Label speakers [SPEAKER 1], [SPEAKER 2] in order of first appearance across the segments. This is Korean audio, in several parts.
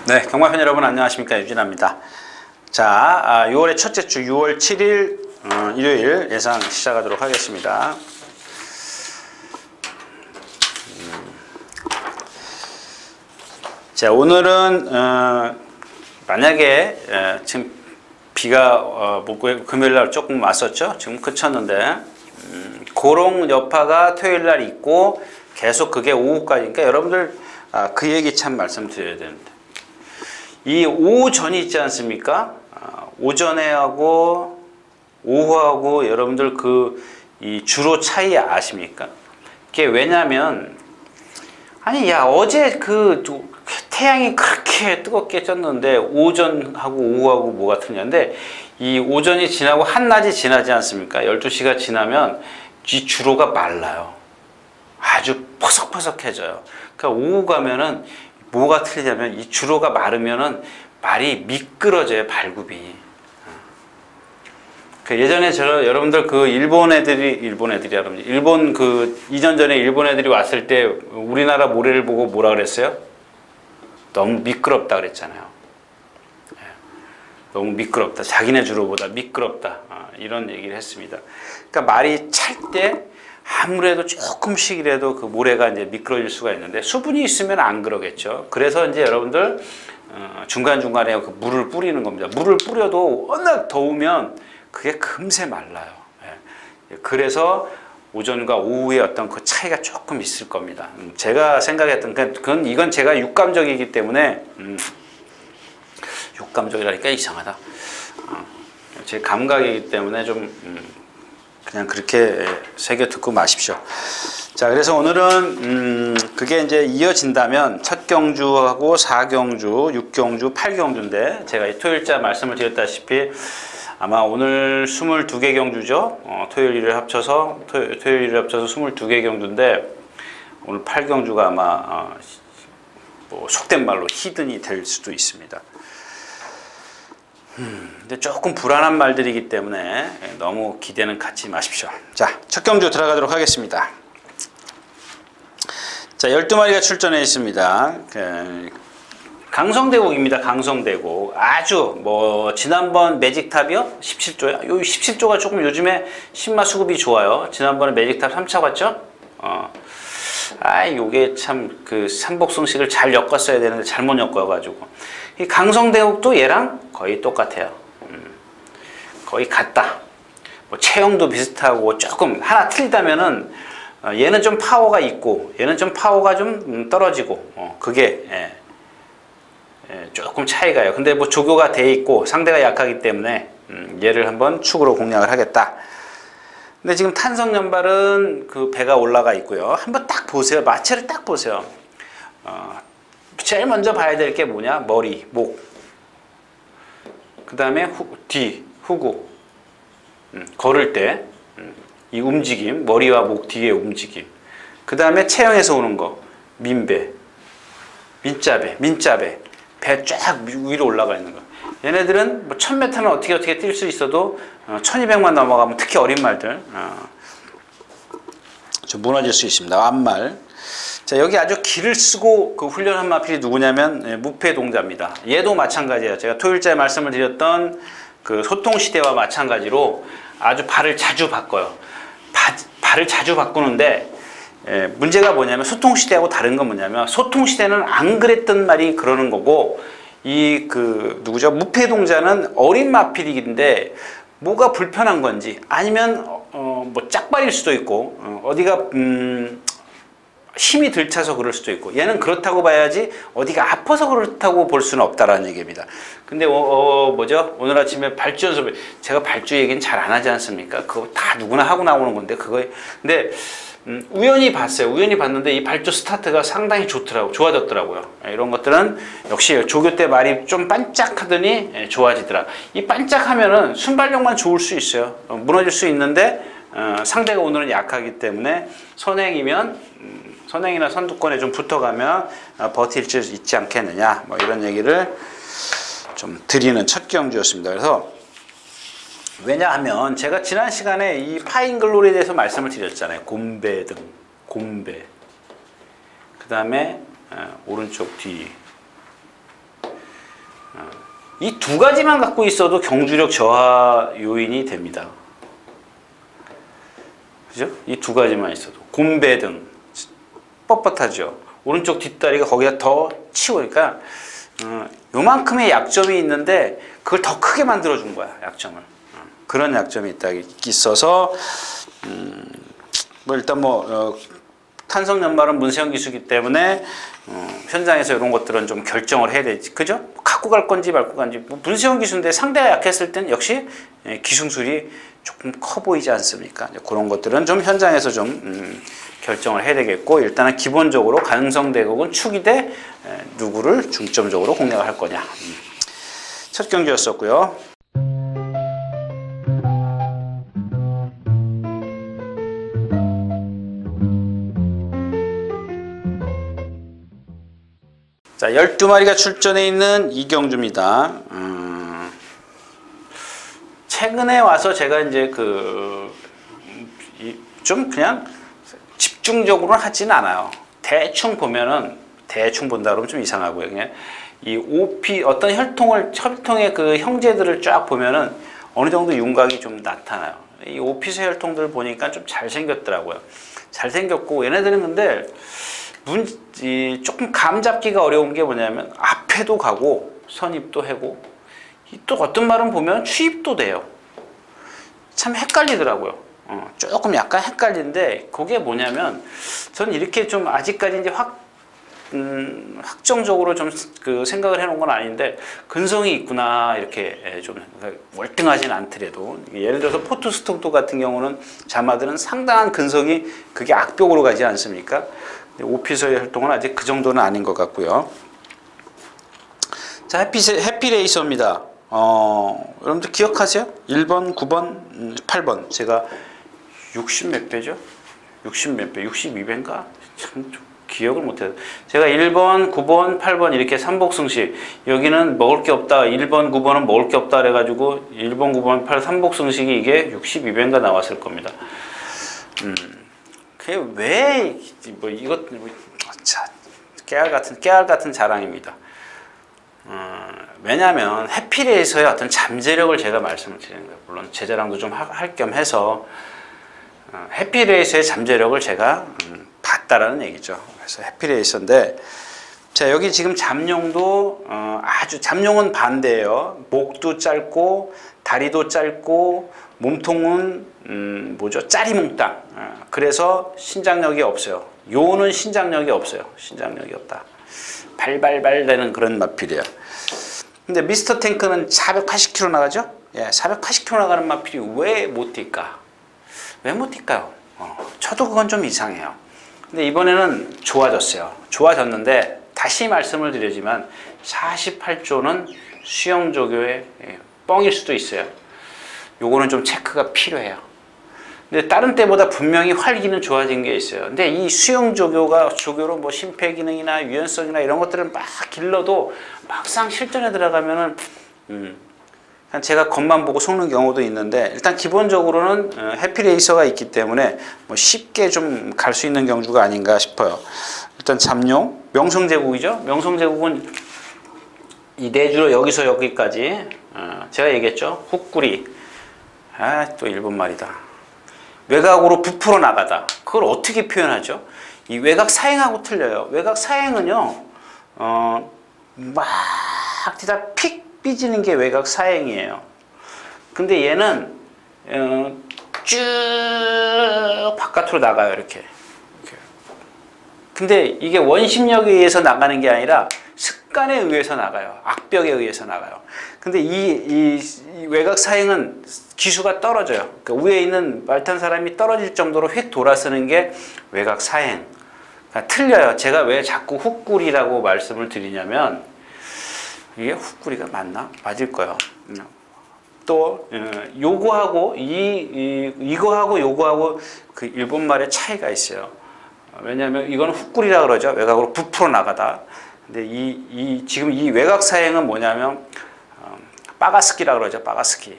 [SPEAKER 1] 네, 경마편 여러분 안녕하십니까, 유진아입니다. 자, 6월의 첫째 주 6월 7일 일요일 예상 시작하도록 하겠습니다. 자, 오늘은 만약에 지금 비가 금요일날 조금 왔었죠. 지금 그쳤는데 고롱 여파가 토요일날 있고 계속 그게 오후까지니까 여러분들 그 얘기 참 말씀드려야 되는데, 이 오전이 있지 않습니까? 오전에 하고 오후하고 여러분들 이 주로 차이 아십니까? 그게 왜냐면, 아니 야 어제 태양이 그렇게 뜨겁게 쪘는데 오전하고 오후하고 뭐가 틀렸는데, 이 오전이 지나고 한낮이 지나지 않습니까? 12시가 지나면 이 주로가 말라요. 아주 퍼석퍼석해져요. 그러니까 오후 가면은 뭐가 틀리냐면, 이 주로가 마르면은 말이 미끄러져요, 발굽이. 예전에 여러분들 일본 이전 전에 일본 애들이 왔을 때 우리나라 모래를 보고 뭐라 그랬어요? 너무 미끄럽다 그랬잖아요. 너무 미끄럽다. 자기네 주로보다 미끄럽다. 이런 얘기를 했습니다. 그러니까 말이 찰 때 아무래도 조금씩이라도 그 모래가 이제 미끄러질 수가 있는데, 수분이 있으면 안 그러겠죠. 그래서 이제 여러분들 중간중간에 그 물을 뿌리는 겁니다. 물을 뿌려도 워낙 더우면 그게 금세 말라요. 그래서 오전과 오후의 어떤 그 차이가 조금 있을 겁니다. 제가 생각했던 이건 제가 육감적이기 때문에, 육감적이라니까 이상하다. 제 감각이기 때문에 좀 그냥 그렇게 새겨 듣고 마십시오. 자, 그래서 오늘은 그게 이제 이어진다면 첫 경주하고 4경주, 6경주, 8경주인데, 제가 이 토요일자 말씀을 드렸다시피 아마 오늘 22개 경주죠. 토요일을 합쳐서 22개 경주인데, 오늘 8경주가 아마 속된 말로 히든이 될 수도 있습니다. 근데 조금 불안한 말들이기 때문에 너무 기대는 갖지 마십시오. 자, 첫 경주 들어가도록 하겠습니다. 자, 12마리가 출전해 있습니다. 강성대국입니다. 강성대국. 아주 지난번 매직탑이요? 17조야? 요 17조가 조금 요즘에 신마 수급이 좋아요. 지난번에 매직탑 3차 갔죠? 요게 참 삼복승식을 잘 엮었어야 되는데 잘못 엮어가지고. 이 강성대국도 얘랑 거의 똑같아요. 거의 같다. 체형도 비슷하고 조금 하나 틀리다면은 얘는 좀 파워가 있고 얘는 좀 파워가 좀 떨어지고, 그게 조금 차이가요. 근데 조교가 돼 있고 상대가 약하기 때문에 얘를 한번 축으로 공략을 하겠다. 근데 지금 탄성연발은 그 배가 올라가 있고요. 한번 딱 보세요. 마체를 딱 보세요. 제일 먼저 봐야 될 게 뭐냐? 머리, 목. 그 다음에 뒤, 후구. 걸을 때 이 움직임, 머리와 목 뒤의 움직임. 그 다음에 체형에서 오는 거, 민배, 민자배. 배 쫙 위로 올라가 있는 거. 얘네들은 1000m는 어떻게 뛸 수 있어도 1200만 넘어가면, 특히 어린 말들 좀 무너질 수 있습니다. 완말. 자, 여기 아주 기를 쓰고 훈련한 마필이 누구냐면 무패동자입니다. 얘도 마찬가지예요. 제가 토요일자에 말씀을 드렸던 소통시대와 마찬가지로 아주 발을 자주 바꿔요. 발을 자주 바꾸는데, 문제가 뭐냐면, 소통시대하고 다른 건 뭐냐면, 소통시대는 안 그랬던 말이 그러는 거고, 누구죠? 무패동자는 어린 마필인데 뭐가 불편한 건지, 아니면 짝발일 수도 있고, 어디가 힘이 들차서 그럴 수도 있고, 얘는 그렇다고 봐야지 어디가 아파서 그렇다고 볼 수는 없다라는 얘기입니다. 근데 오늘 아침에 발주 연습, 제가 발주 얘기는 잘 안 하지 않습니까? 그거 다 누구나 하고 나오는 건데, 근데 우연히 봤어요. 우연히 봤는데 이 발주 스타트가 상당히 좋아졌더라고요. 이런 것들은 역시 조교 때 말이 좀 반짝하더니 좋아지더라. 이 반짝하면은 순발력만 좋을 수 있어요. 무너질 수 있는데, 상대가 오늘은 약하기 때문에 선행이나 선두권에 좀 붙어가면 버틸 수 있지 않겠느냐, 이런 얘기를 좀 드리는 첫 경주였습니다. 그래서 왜냐하면 제가 지난 시간에 이 파인글로리에 대해서 말씀을 드렸잖아요. 곰배 등, 곰배. 그 다음에 오른쪽 뒤. 이 두 가지만 갖고 있어도 경주력 저하 요인이 됩니다. 그죠? 이 두 가지만 있어도. 곰배등 뻣뻣하죠. 오른쪽 뒷다리가 거기다 더 치우니까 요만큼의 약점이 있는데 그걸 더 크게 만들어 준 거야. 약점을. 그런 약점이 있어서 뭐 일단 탄성 연말은 문세영 기수기 때문에 현장에서 이런 것들은 좀 결정을 해야 되지. 그죠? 갖고 갈 건지 말고 간지. 문세영 기수인데 상대가 약했을 땐 역시 기승술이 조금 커 보이지 않습니까? 그런 것들은 좀 현장에서 좀 결정을 해야 되겠고, 일단은 기본적으로 가능성대국은 축이대 누구를 중점적으로 공략을 할 거냐. 첫 경주였었고요. 자, 12마리가 출전해 있는 이경주입니다. 최근에 와서 제가 이제 좀 그냥 집중적으로는 하지는 않아요. 대충 보면은, 대충 본다 그러면 좀 이상하고요. 그냥 이 OP, 어떤 혈통의 그 형제들을 쫙 보면은 어느 정도 윤곽이 좀 나타나요. 이 오피스 혈통들 보니까 좀 잘생겼더라고요. 잘생겼고, 얘네들은 근데 조금 감 잡기가 어려운 게 뭐냐면 앞에도 가고 선입도 하고 또 어떤 말은 보면 추입도 돼요. 참 헷갈리더라고요. 조금 약간 헷갈리는데 그게 뭐냐면 저는 이렇게 좀 아직까지 이제 확정적으로 좀 생각을 해놓은 건 아닌데 근성이 있구나 이렇게 좀 월등하진 않더라도 예를 들어서 포트스톡도 같은 경우는 자마들은 상당한 근성이 그게 악벽으로 가지 않습니까? 오피서의 활동은 아직 그 정도는 아닌 것 같고요. 자, 해피레이서입니다. 여러분들 기억하세요? 1번, 9번, 8번. 제가 60 몇 배죠? 60 몇 배, 62배인가? 참 기억을 못해요. 제가 1번, 9번, 8번 이렇게 삼복승식. 여기는 먹을 게 없다. 1번, 9번은 먹을 게 없다. 그래가지고 1번, 9번, 8 삼복승식이 이게 62배인가 나왔을 겁니다. 그게 왜, 깨알 같은 자랑입니다. 왜냐하면 해피레이서의 어떤 잠재력을 제가 말씀을 드리는 거예요. 물론 제 자랑도 좀 할 겸 해서 해피레이서의 잠재력을 제가 봤다라는 얘기죠. 그래서 해피레이서인데, 자, 여기 지금 잠룡도 아주 잠룡은 반대예요. 목도 짧고 다리도 짧고 몸통은 짜리몽땅. 그래서 신장력이 없어요. 요는 신장력이 없어요. 신장력이 없다. 발발발 되는 그런 마필이에요. 근데 미스터 탱크는 480km 나가죠? 예, 480km 나가는 마필이 왜 못 뛸까? 왜 못 뛸까요? 저도 그건 좀 이상해요. 근데 이번에는 좋아졌어요. 좋아졌는데 다시 말씀을 드리지만 48조는 수영조교의 뻥일 수도 있어요. 요거는 좀 체크가 필요해요. 근데 다른 때보다 분명히 활기는 좋아진 게 있어요. 근데 이 조교로 뭐 심폐기능이나 유연성이나 이런 것들을 막 길러도 막상 실전에 들어가면은 제가 겉만 보고 속는 경우도 있는데, 일단 기본적으로는 해피레이서가 있기 때문에 뭐 쉽게 좀 갈 수 있는 경주가 아닌가 싶어요. 일단 잠룡, 명성제국이죠. 명성제국은 이 내주로 여기서 여기까지 제가 얘기했죠. 훅구리. 또 일본 말이다. 외곽으로 부풀어 나가다. 그걸 어떻게 표현하죠? 이 외곽 사행하고 틀려요. 외곽 사행은요, 막 뛰다 픽 삐지는 게 외곽 사행이에요. 근데 얘는 쭉 바깥으로 나가요. 이렇게. 근데 이게 원심력에 의해서 나가는 게 아니라 습관에 의해서 나가요. 악벽에 의해서 나가요. 근데 이 외곽 사행은 기수가 떨어져요. 그러니까 위에 있는 말 탄 사람이 떨어질 정도로 휙 돌아서는 게 외곽 사행. 그러니까 틀려요. 제가 왜 자꾸 훅구리라고 말씀을 드리냐면, 이게 훅구리가 맞나? 맞을 거예요. 또 요거하고 이거하고 요거하고 그 일본말의 차이가 있어요. 왜냐하면 이거는 훅구리라 그러죠. 외곽으로 부풀어 나가다. 근데 지금 이 외곽 사행은 뭐냐면 빠가스키라 그러죠. 빠가스키.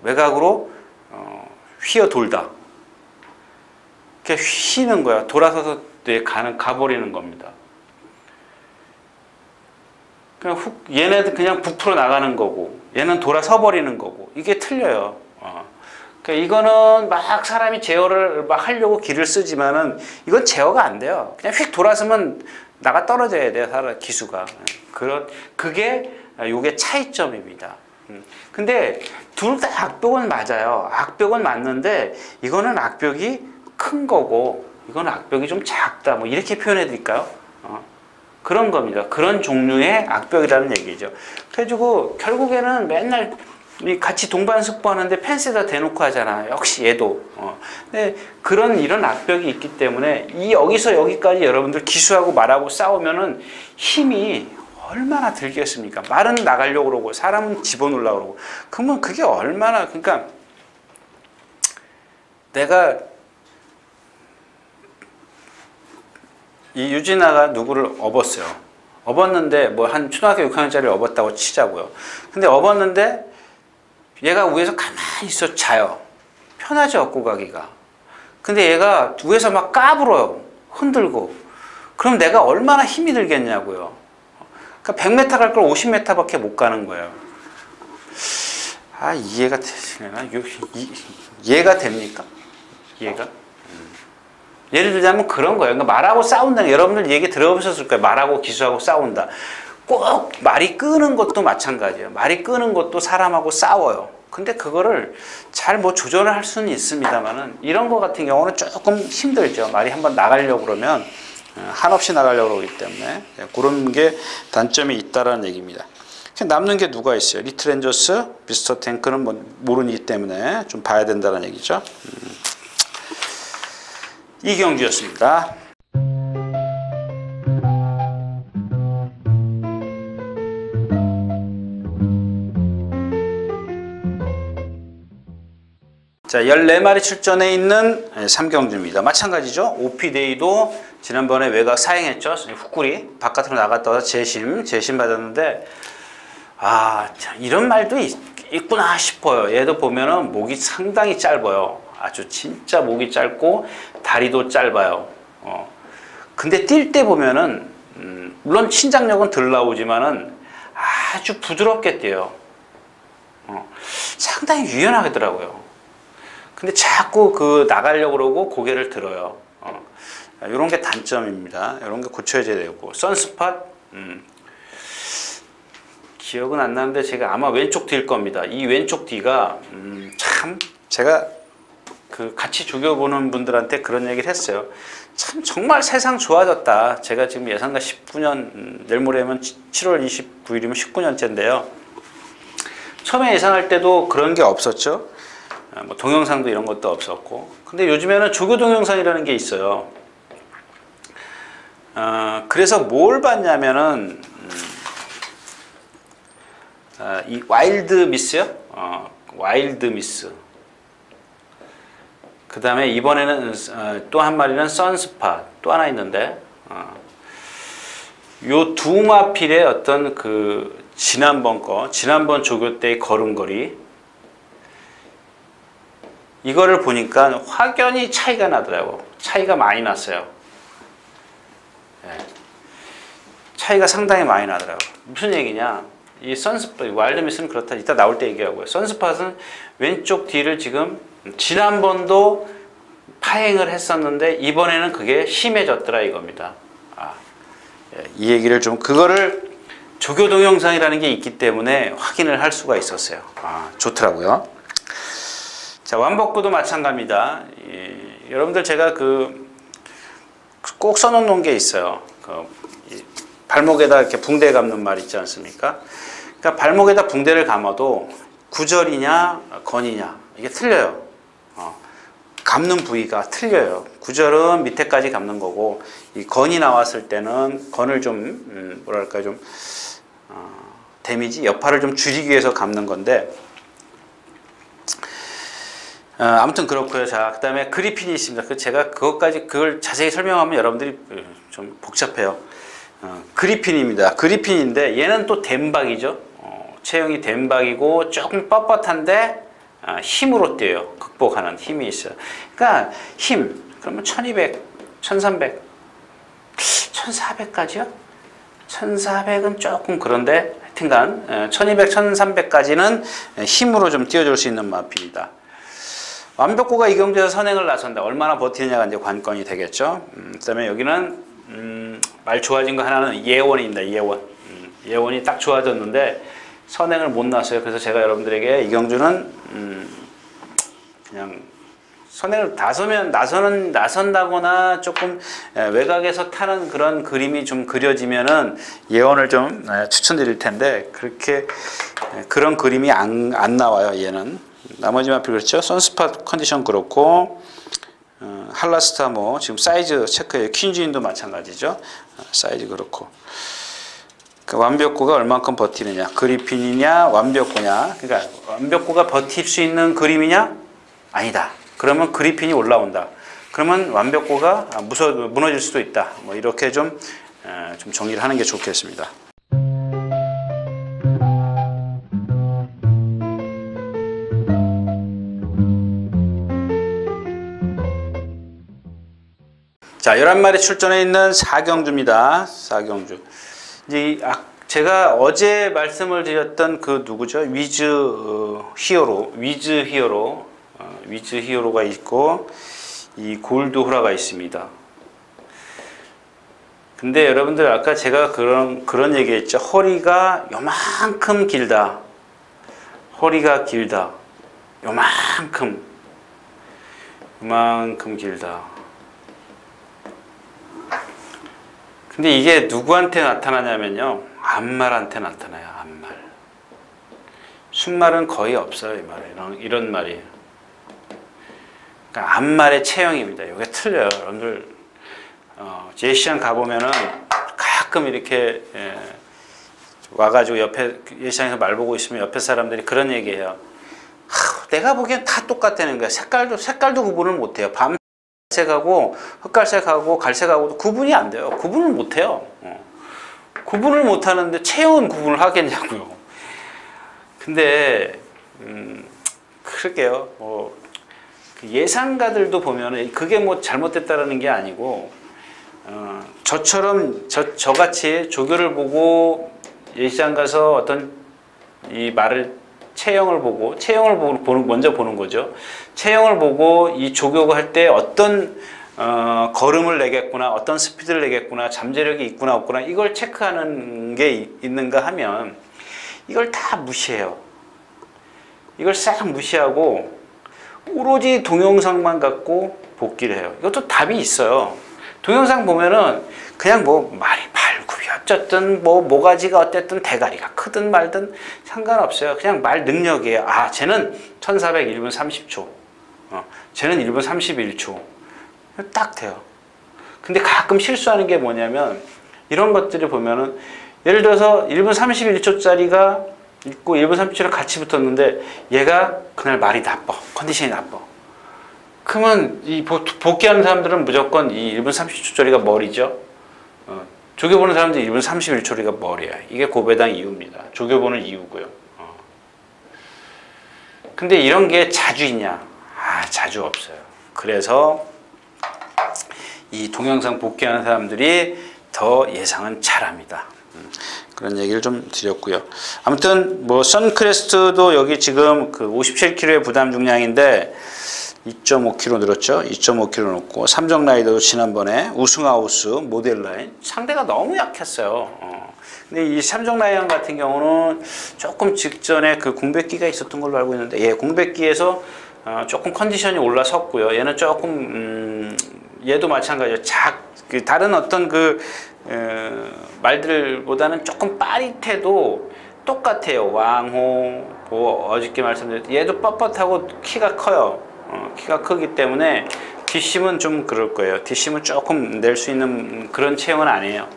[SPEAKER 1] 외곽으로 휘어 돌다. 이렇게 휘는 거야. 돌아서서 가버리는 겁니다. 그냥 얘네들 그냥 부풀어 나가는 거고, 얘는 돌아서 버리는 거고, 이게 틀려요. 그러니까 이거는 막 사람이 제어를 막 하려고 기를 쓰지만은 이건 제어가 안 돼요. 그냥 휙 돌아서면 나가 떨어져야 돼요, 사람 기수가. 그게 요게 차이점입니다. 근데 둘 다 악벽은 맞아요. 악벽은 맞는데 이거는 악벽이 큰 거고 이거는 악벽이 좀 작다. 뭐 이렇게 표현해 드릴까요? 그런 겁니다. 그런 종류의 악벽이라는 얘기죠. 그래가지고 결국에는 맨날 같이 동반 숙부하는데 펜스에다 대놓고 하잖아. 역시 얘도. 근데 이런 악벽이 있기 때문에 여기서 여기까지 여러분들 기수하고 말하고 싸우면은 힘이 얼마나 들겠습니까? 말은 나가려고 그러고 사람은 집어넣으려고 그러고. 그러면 그게 얼마나, 그러니까 내가 이 유진아가 누구를 업었어요. 업었는데 뭐 한 초등학교 6학년짜리 업었다고 치자고요. 근데 업었는데 얘가 위에서 가만히 있어 자요. 편하지 업고 가기가. 근데 얘가 위에서 막 까불어요. 흔들고. 그럼 내가 얼마나 힘이 들겠냐고요. 그러니까 100m 갈 걸 50m밖에 못 가는 거예요. 이해가 되시려나? 이해가 됩니까? 이해가? 예를 들자면 그런 거예요. 그러니까 말하고 싸운다. 여러분들 얘기 들어보셨을 거예요. 말하고 기수하고 싸운다. 꼭 말이 끄는 것도 마찬가지예요. 말이 끄는 것도 사람하고 싸워요. 근데 그거를 잘 뭐 조절을 할 수는 있습니다만은 이런 거 같은 경우는 조금 힘들죠. 말이 한번 나가려고 그러면 한없이 나가려고 그러기 때문에 그런 게 단점이 있다라는 얘기입니다. 남는 게 누가 있어요? 리틀 엔저스, 미스터 탱크는 뭐 모르기 때문에 좀 봐야 된다는 얘기죠. 이경주였습니다. 자, 14마리 출전해 있는 삼경주입니다. 마찬가지죠. OP데이도 지난번에 외곽 사행했죠. 후쿠리 바깥으로 나갔다 와서 재심 받았는데 참 이런 말도 있구나 싶어요. 얘도 보면은 목이 상당히 짧아요. 아주 진짜 목이 짧고 다리도 짧아요. 근데 뛸 때 보면은 물론 신장력은 덜 나오지만은 아주 부드럽게 뛰어요. 상당히 유연하더라고요. 근데 자꾸 나가려고 그러고 고개를 들어요. 이런 게 단점입니다. 이런 게 고쳐야 되고. 선스팟, 기억은 안 나는데 제가 아마 왼쪽 뒤일 겁니다. 이 왼쪽 뒤가, 참, 제가 같이 조교보는 분들한테 그런 얘기를 했어요. 참, 정말 세상 좋아졌다. 제가 지금 예상가 19년, 내일 모레면 7월 29일이면 19년째인데요. 처음에 예상할 때도 그런 게 없었죠. 뭐 동영상도 이런 것도 없었고. 근데 요즘에는 조교 동영상이라는 게 있어요. 그래서 뭘 봤냐면은 이 와일드 미스요. 와일드 미스. 그 다음에 이번에는 또 한 마리는 선스팟. 또 하나 있는데 요 두 마필의 어떤 지난번 조교 때의 걸음걸이, 이거를 보니까 확연히 차이가 나더라고. 차이가 많이 났어요. 차이가 상당히 많이 나더라고. 무슨 얘기냐? 이 선스팟, 와일드미스는 그렇다. 이따 나올 때 얘기하고요. 선스팟은 왼쪽 뒤를 지금 지난번도 파행을 했었는데 이번에는 그게 심해졌더라 이겁니다. 이 얘기를 좀, 그거를 조교 동영상이라는 게 있기 때문에 확인을 할 수가 있었어요. 좋더라고요. 자, 완복구도 마찬가지입니다. 여러분들 제가 꼭 써놓는 게 있어요. 발목에다 이렇게 붕대 감는 말 있지 않습니까? 그러니까 발목에다 붕대를 감아도 구절이냐 건이냐 이게 틀려요. 감는 부위가 틀려요. 구절은 밑에까지 감는 거고, 이 건이 나왔을 때는 건을 좀 뭐랄까 좀 데미지 여파를 좀 줄이기 위해서 감는 건데, 아무튼 그렇고요. 자, 그 다음에 그리핀이 있습니다. 제가 그걸 자세히 설명하면 여러분들이 좀 복잡해요. 그리핀입니다. 그리핀인데 얘는 또 덴박이죠. 체형이 덴박이고 조금 뻣뻣한데 힘으로 뛰어요. 극복하는 힘이 있어요. 그러니까 힘, 그러면 1200, 1300, 1400까지요? 1400은 조금 그런데 하여튼간 1200, 1300까지는 힘으로 좀 띄워줄 수 있는 마필이다. 완벽고가 이경주에서 선행을 나선다. 얼마나 버티느냐가 이제 관건이 되겠죠. 그다음에 여기는 말 좋아진 거 하나는 예원입니다. 예원. 예원이 딱 좋아졌는데 선행을 못 나서요. 그래서 제가 여러분들에게 이경주는 그냥 선행을 나선다거나 조금 외곽에서 타는 그런 그림이 좀 그려지면은 예언을 좀 추천드릴 텐데 그렇게 그런 그림이 안 나와요. 얘는 나머지 마필 그렇죠. 선스팟 컨디션 그렇고 할라스타 뭐 지금 사이즈 체크해요. 퀸즈인도 마찬가지죠. 사이즈 그렇고 그 완벽고가 얼만큼 버티느냐 그리핀이냐 완벽고냐 그러니까 완벽고가 버틸 수 있는 그림이냐 아니다. 그러면 그리핀이 올라온다. 그러면 완벽고가 무너질 수도 있다. 뭐 이렇게 좀 정리를 하는 게 좋겠습니다. 자, 11마리 출전해 있는 4경주입니다. 4경주. 이제 제가 어제 말씀을 드렸던 그 누구죠? 위즈 히어로가 있고 이 골드 호라가 있습니다. 근데 여러분들 아까 제가 그런 얘기했죠. 허리가 요만큼 길다. 허리가 길다. 요만큼 길다. 근데 이게 누구한테 나타나냐면요. 암말한테 나타나요. 암말. 순말은 거의 없어요. 이 말에. 이런 말이에요. 그러니까 암말의 체형입니다. 이게 틀려요. 여러분들 예시장 가보면은 가끔 이렇게 와가지고 옆에 예시장에서 말 보고 있으면 옆에 사람들이 그런 얘기해요. 내가 보기엔 다 똑같다는 거야. 색깔도 구분을 못해요. 밤색하고 흑갈색하고 갈색하고도 구분이 안 돼요. 구분을 못해요. 구분을 못하는데 체형은 구분을 하겠냐고요. 근데 그러게요. 예상가들도 보면은 그게 뭐 잘못됐다라는 게 아니고 저같이 조교를 보고 예시장 가서 어떤 이 말을 체형을 보고 먼저 보는 거죠. 체형을 보고 이 조교가 할 때 어떤 걸음을 내겠구나, 어떤 스피드를 내겠구나, 잠재력이 있구나 없구나 이걸 체크하는 게 있는가 하면 이걸 다 무시해요. 이걸 싹 무시하고 오로지 동영상만 갖고 복기를 해요. 이것도 답이 있어요. 동영상 보면은 그냥 뭐 말이 발굽이 어쨌든 뭐 모가지가 어쨌든 대가리가 크든 말든 상관없어요. 그냥 말 능력이에요. 아, 쟤는 1400 1분 30초. 쟤는 1분 31초. 딱 돼요. 근데 가끔 실수하는 게 뭐냐면 이런 것들을 보면은 예를 들어서 1분 31초짜리가 있고 1분 30초를 같이 붙었는데 얘가 그날 말이 나빠. 컨디션이 나빠. 그러면 이 복귀하는 사람들은 무조건 이 1분 30초짜리가 머리죠. 조교 보는 사람들이 1분 31초짜리가 머리야. 이게 고배당 이유입니다. 조교 보는 이유고요. 근데 이런 게 자주 있냐? 자주 없어요. 그래서 이 동영상 복귀하는 사람들이 더 예상은 잘합니다. 그런 얘기를 좀 드렸고요. 아무튼 뭐 선크레스트도 여기 지금 그 57kg의 부담 중량인데 2.5kg 늘었죠. 2.5kg 넣고 삼성라이더도 지난번에 우승하우스 모델라인 상대가 너무 약했어요. 근데 이 삼성라이언 같은 경우는 조금 직전에 그 공백기가 있었던 걸로 알고 있는데 공백기에서 조금 컨디션이 올라섰고요. 얘는 조금 얘도 마찬가지예요. 다른 어떤 말들보다는 조금 빠릿해도 똑같아요. 왕호, 뭐 어저께 말씀드렸듯이 얘도 뻣뻣하고 키가 커요. 키가 크기 때문에 뒷심은 좀 그럴 거예요. 뒷심은 조금 낼 수 있는 그런 체형은 아니에요.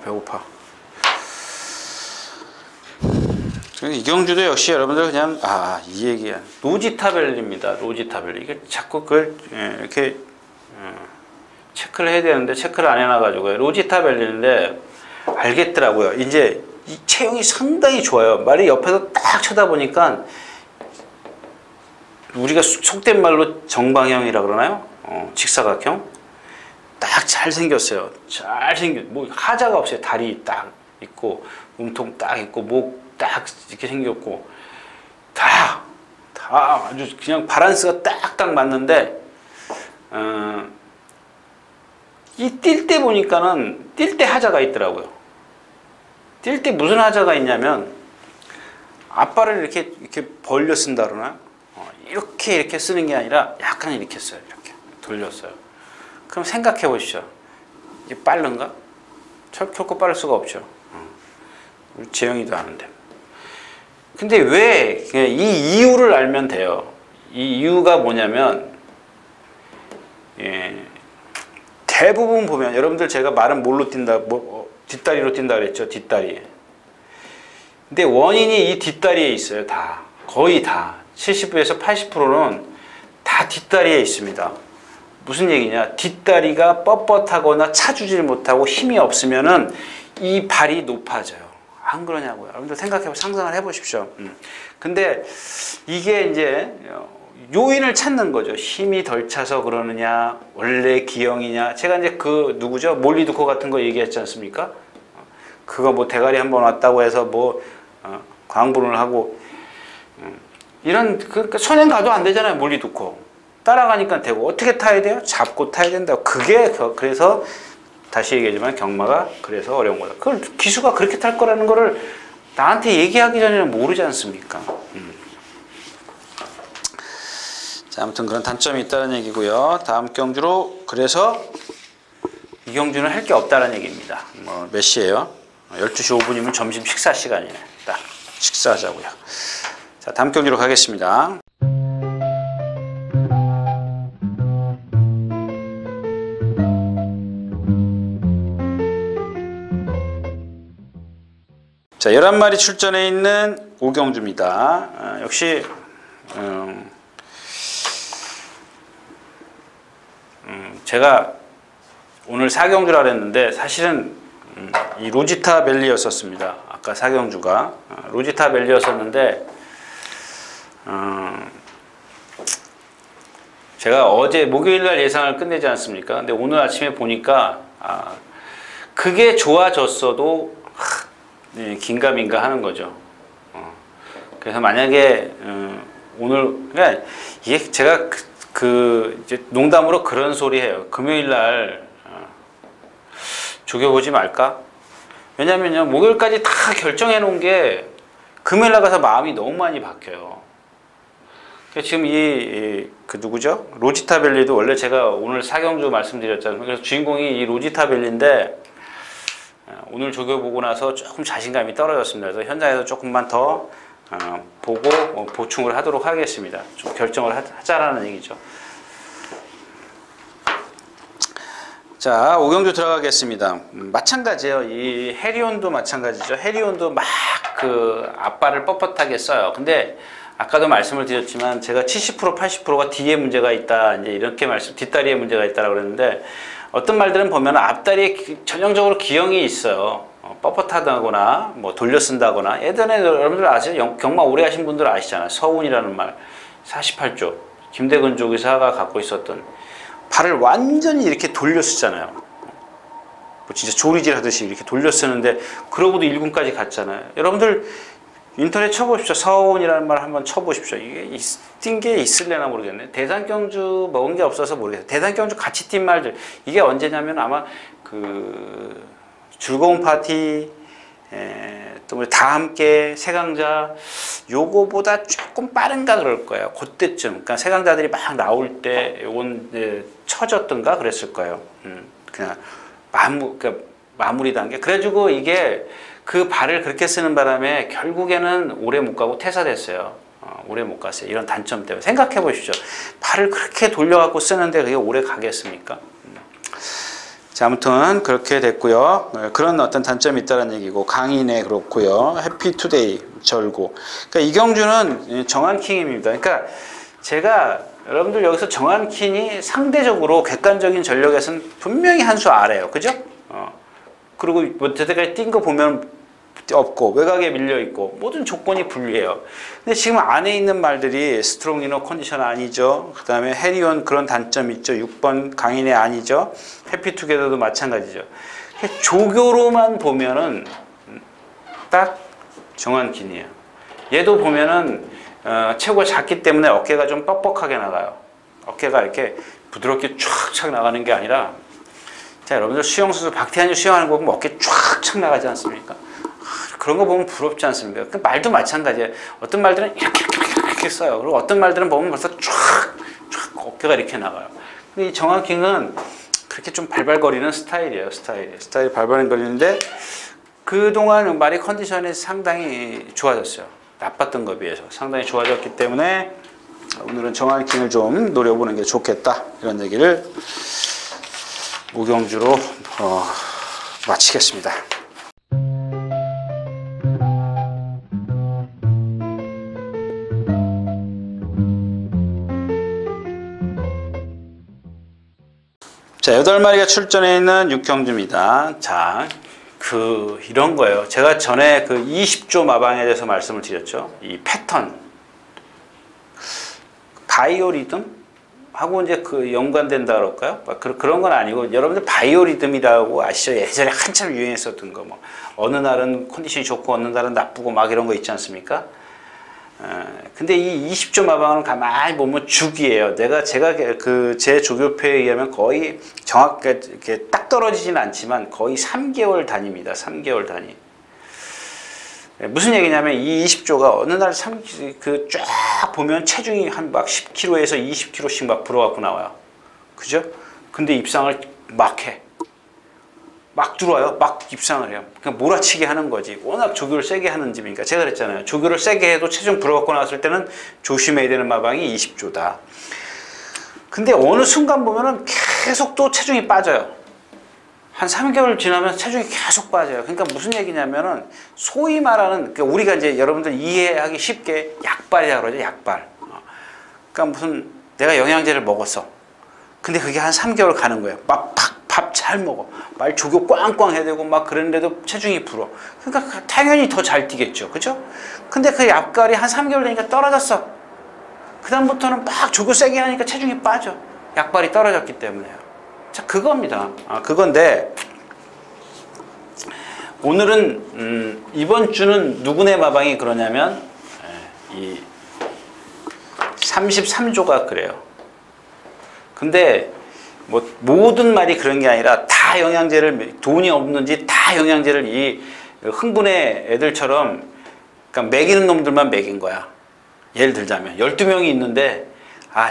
[SPEAKER 1] 배고파. 이경주도 역시 여러분들 그냥 이 얘기야. 로지타벨리입니다. 로지타벨리. 이게 자꾸 그걸 이렇게 체크를 해야 되는데 체크를 안 해놔가지고요. 로지타벨리인데 알겠더라고요. 이제 이 체형이 상당히 좋아요. 말이 옆에서 딱 쳐다보니까 우리가 속된 말로 정방형이라 그러나요? 직사각형. 딱 잘생겼어요. 뭐 하자가 없어요. 다리 딱 있고 몸통 딱 있고 목 딱 이렇게 생겼고 다 아주 그냥 바란스가 딱딱 맞는데 이 뛸 때 보니까는 뛸 때 하자가 있더라고요. 뛸 때 무슨 하자가 있냐면 앞발을 이렇게 벌려 쓴다 그러나 이렇게 쓰는 게 아니라 약간 이렇게 써요. 이렇게 돌렸어요. 그럼 생각해 보시죠. 이게 빠른가? 결코 빠를 수가 없죠. 우리 재영이도 아는데. 근데 왜 이 이유를 알면 돼요. 이 이유가 뭐냐면 대부분 보면 여러분들 제가 말은 뭘로 뛴다, 뒷다리로 뛴다 그랬죠. 뒷다리. 근데 원인이 이 뒷다리에 있어요. 다. 거의 다. 70에서 80%는 다 뒷다리에 있습니다. 무슨 얘기냐? 뒷다리가 뻣뻣하거나 차주질 못하고 힘이 없으면은 이 발이 높아져요. 안 그러냐고요. 여러분들 상상을 해보십시오. 근데 이게 이제 요인을 찾는 거죠. 힘이 덜 차서 그러느냐, 원래 기형이냐. 제가 이제 그 누구죠? 몰리두코 같은 거 얘기했지 않습니까? 그거 뭐 대가리 한번 왔다고 해서 뭐 광분을 하고 이런 그러니까 선행 가도 안 되잖아요. 몰리두코 따라가니까 되고 어떻게 타야 돼요? 잡고 타야 된다고. 그게 그래서 다시 얘기하지만 경마가 그래서 어려운 거다. 그걸 기수가 그렇게 탈 거라는 거를 나한테 얘기하기 전에는 모르지 않습니까? 자, 아무튼 그런 단점이 있다는 얘기고요. 다음 경주로 그래서 이 경주는 할 게 없다는 얘기입니다. 뭐 몇 시예요? 12시 5분이면 점심 식사 시간이네. 딱 식사하자고요. 자, 다음 경주로 가겠습니다. 자, 11마리 출전해 있는 오경주입니다. 역시 제가 오늘 4경주라 그랬는데 사실은 이 로지타 밸리였었습니다. 아까 4경주가 로지타 밸리였었는데 제가 어제 목요일날 예상을 끝내지 않습니까? 근데 오늘 아침에 보니까 그게 좋아졌어도 긴가민가 하는 거죠. 그래서 만약에 오늘 그러니까 이게 제가 이제 농담으로 그런 소리 해요. 금요일날 조겨보지 말까? 왜냐면요 목요일까지 다 결정해 놓은 게 금요일날 가서 마음이 너무 많이 바뀌어요. 지금 그 누구죠? 로지타 밸리도 원래 제가 오늘 4경주 말씀드렸잖아요. 그래서 주인공이 이 로지타 밸리인데 오늘 조교보고 나서 조금 자신감이 떨어졌습니다. 그래서 현장에서 조금만 더 보고 보충을 하도록 하겠습니다. 좀 결정을 하자라는 얘기죠. 자, 오경주 들어가겠습니다. 마찬가지예요. 이 해리온도 마찬가지죠. 해리온도 막 그 앞발을 뻣뻣하게 써요. 근데 아까도 말씀을 드렸지만 제가 70% 80%가 뒤에 문제가 있다. 이제 이렇게 뒷다리에 문제가 있다라고 그랬는데 어떤 말들은 보면 앞다리에 전형적으로 기형이 있어요. 뻣뻣하다거나 뭐 돌려 쓴다거나. 예전에 여러분들 아시죠? 경마 오래 하신 분들 아시잖아요. 서운이라는 말. 48조 김대근 조기사가 갖고 있었던 발을 완전히 이렇게 돌려 쓰잖아요. 뭐 진짜 조리질 하듯이 이렇게 돌려 쓰는데 그러고도 1군까지 갔잖아요. 여러분들 인터넷 쳐보십시오. 서운이라는 말 한번 쳐보십시오. 이게 뛴 게 있을래나 모르겠네. 대산경주 먹은 게 없어서 모르겠어요. 대산경주 같이 뛴 말들. 이게 언제냐면 아마 그 즐거운 파티, 또 다 함께 세강자 요거보다 조금 빠른가 그럴 거예요. 그때쯤. 그러니까 세강자들이 막 나올 때 요건 쳐졌던가 그랬을 거예요. 그냥 그러니까 마무리 단계. 그래가지고 이게 그 발을 그렇게 쓰는 바람에 결국에는 오래 못 가고 퇴사됐어요. 오래 못 갔어요. 이런 단점 때문에. 생각해 보십시오. 발을 그렇게 돌려갖고 쓰는데 그게 오래 가겠습니까? 자, 아무튼 그렇게 됐고요. 그런 어떤 단점이 있다는 얘기고 강인에 그렇고요. 해피투데이 절고. 그러니까 이경주는 정한킹입니다. 그러니까 제가 여러분들 여기서 정한킹이 상대적으로 객관적인 전력에서는 분명히 한 수 아래요. 그죠? 그리고 뭐 여태까지 뛴 거 보면 없고 외곽에 밀려 있고 모든 조건이 불리해요. 근데 지금 안에 있는 말들이 스트롱 이너 컨디션 아니죠. 그 다음에 해리온 그런 단점 있죠. 6번 강인의 아니죠. 해피투게더도 마찬가지죠. 조교로만 보면은 딱 정한킨이에요. 얘도 보면은 체구가 작기 때문에 어깨가 좀 뻑뻑하게 나가요. 어깨가 이렇게 부드럽게 촥촥 나가는 게 아니라, 자, 여러분들 수영선수 박태환이 수영하는 거 보면 어깨 촥촥 나가지 않습니까? 그런 거 보면 부럽지 않습니까? 그 말도 마찬가지예요. 어떤 말들은 이렇게 써요. 그리고 어떤 말들은 보면 벌써 촥 어깨가 이렇게 나가요. 근데 이 정한킹은 그렇게 좀 발발거리는 스타일이에요. 스타일이 발발거리는데 그동안 말이 컨디션이 상당히 좋아졌어요. 나빴던 것에 비해서 상당히 좋아졌기 때문에 오늘은 정한킹을 좀 노려보는 게 좋겠다, 이런 얘기를 무경주로 마치겠습니다. 자, 8마리가 출전해 있는 6경주입니다. 자, 이런 거예요. 제가 전에 20조 마방에 대해서 말씀을 드렸죠. 이 패턴, 바이오리듬 하고 이제 연관된다 그럴까요? 그런 건 아니고, 여러분들 바이오리듬이라고 아시죠? 예전에 한참 유행했었던 거, 어느 날은 컨디션이 좋고 어느 날은 나쁘고 막 이런 거 있지 않습니까? 근데 이 20조 마방은 가만히 보면 주기예요. 제가 제 조교표에 의하면 거의 정확하게 이렇게 딱 떨어지진 않지만 거의 3개월 단위입니다. 3개월 단위. 무슨 얘기냐면 이 20조가 어느 날 쫙 보면 체중이 한 막 10kg에서 20kg씩 막 불어갖고 나와요. 그죠? 근데 입상을 막 해. 막 들어와요. 막 입상을 해요. 그냥 몰아치게 하는 거지. 워낙 조교를 세게 하는 집이니까. 제가 그랬잖아요. 조교를 세게 해도 체중 불어갖고 나왔을 때는 조심해야 되는 마방이 20조다. 근데 어느 순간 보면은 계속 또 체중이 빠져요. 한 3개월 지나면 체중이 계속 빠져요. 그러니까 무슨 얘기냐면은 소위 말하는, 그러니까 우리가 이제 여러분들 이해하기 쉽게 약발이라고 그러죠. 약발. 그러니까 무슨 내가 영양제를 먹었어. 근데 그게 한 3개월 가는 거예요. 막 밥 잘 먹어. 말 조교 꽝꽝 해야 되고 막 그랬는데도 체중이 불어. 그러니까 당연히 더 잘 뛰겠죠. 그죠? 근데 그 약발이 한 3개월 되니까 떨어졌어. 그다음부터는 막 조교 세게 하니까 체중이 빠져. 약발이 떨어졌기 때문에요. 자, 그겁니다. 그건데 오늘은 이번 주는 누구네 마방이 그러냐면 이 33조가 그래요. 근데 뭐 모든 말이 그런 게 아니라 다 영양제를, 돈이 없는지 다 영양제를 이 흥분의 애들처럼 그러니까 먹이는 놈들만 먹인 거야. 예를 들자면 12명이 있는데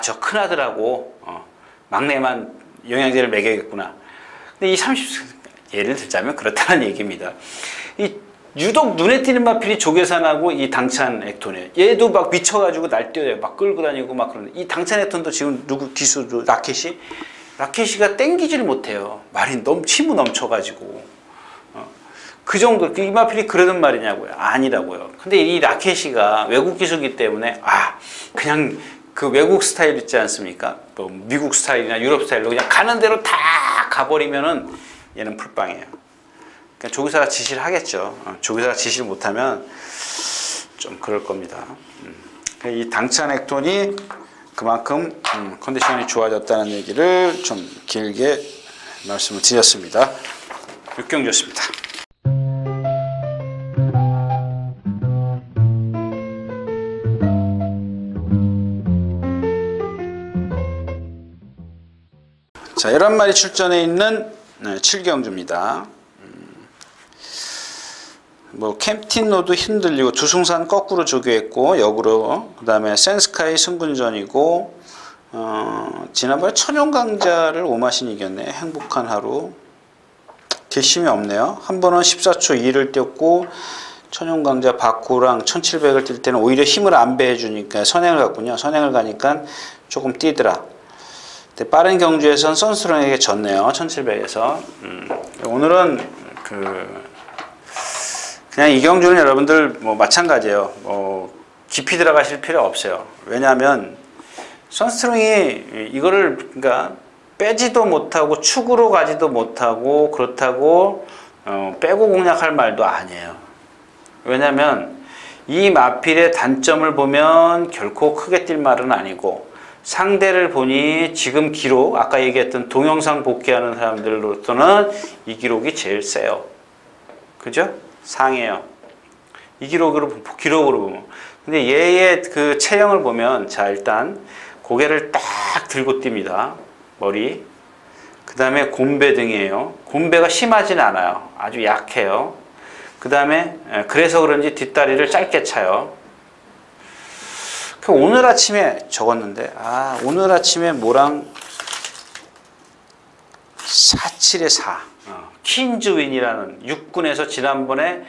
[SPEAKER 1] 저 큰아들하고 막내만 영양제를 먹여야겠구나. 근데 예를 들자면 그렇다는 얘기입니다. 이 유독 눈에 띄는 마필이 조계산하고 이 당찬 액톤이에요. 얘도 막 미쳐가지고 날뛰어요. 막 끌고 다니고 막 그러는데, 이 당찬 액톤도 지금 기수도 라켓이가 땡기질 못해요. 말이 힘이 넘쳐가지고. 그 정도, 이 마필이 그러던 말이냐고요. 아니라고요. 근데 이 라켓이가 외국 기수이기 때문에 그냥 그 외국 스타일 있지 않습니까? 뭐 미국 스타일이나 유럽 스타일로 그냥 가는 대로 다 가버리면은 얘는 풀빵이에요. 그러니까 조교사가 지시를 하겠죠. 조교사가 지시를 못하면 좀 그럴 겁니다. 이 당찬 액톤이 그만큼 컨디션이 좋아졌다는 얘기를 좀 길게 말씀을 드렸습니다. 육경주였습니다. 자, 11마리 출전해 있는 7경주입니다. 뭐 캡틴노도 흔들리고 두승산 거꾸로 조교했고 역으로, 그 다음에 센스카이 승분전이고, 지난번에 천연강자를 오마신 이겼네. 행복한 하루. 뒷심이 없네요. 한 번은 14초 2를 뛰었고, 천연강자 바쿠랑 1700을 뛸 때는 오히려 힘을 안배해주니까 선행을 갔군요. 선행을 가니까 조금 뛰더라. 빠른 경주에선 선스롱에게 졌네요. 1700에서. 오늘은 그냥 이 경주는 여러분들 뭐 마찬가지예요. 깊이 들어가실 필요 없어요. 왜냐하면 선스트롱이 이거를 그러니까 빼지도 못하고 축으로 가지도 못하고 그렇다고 빼고 공략할 말도 아니에요. 왜냐면 이 마필의 단점을 보면 결코 크게 뛸 말은 아니고, 상대를 보니 지금 기록, 아까 얘기했던 동영상 복귀하는 사람들로서는 이 기록이 제일 세요. 그죠? 상해요. 이 기록으로 보면. 근데 얘의 그 체형을 보면, 자, 일단 고개를 딱 들고 뜁니다. 머리. 그 다음에 곰배 등이에요. 곰배가 심하진 않아요. 아주 약해요. 그 다음에 그래서 그런지 뒷다리를 짧게 차요. 오늘 아침에 적었는데, 오늘 아침에 뭐랑 4.7에 4. 킨즈윈이라는 육군에서 지난번에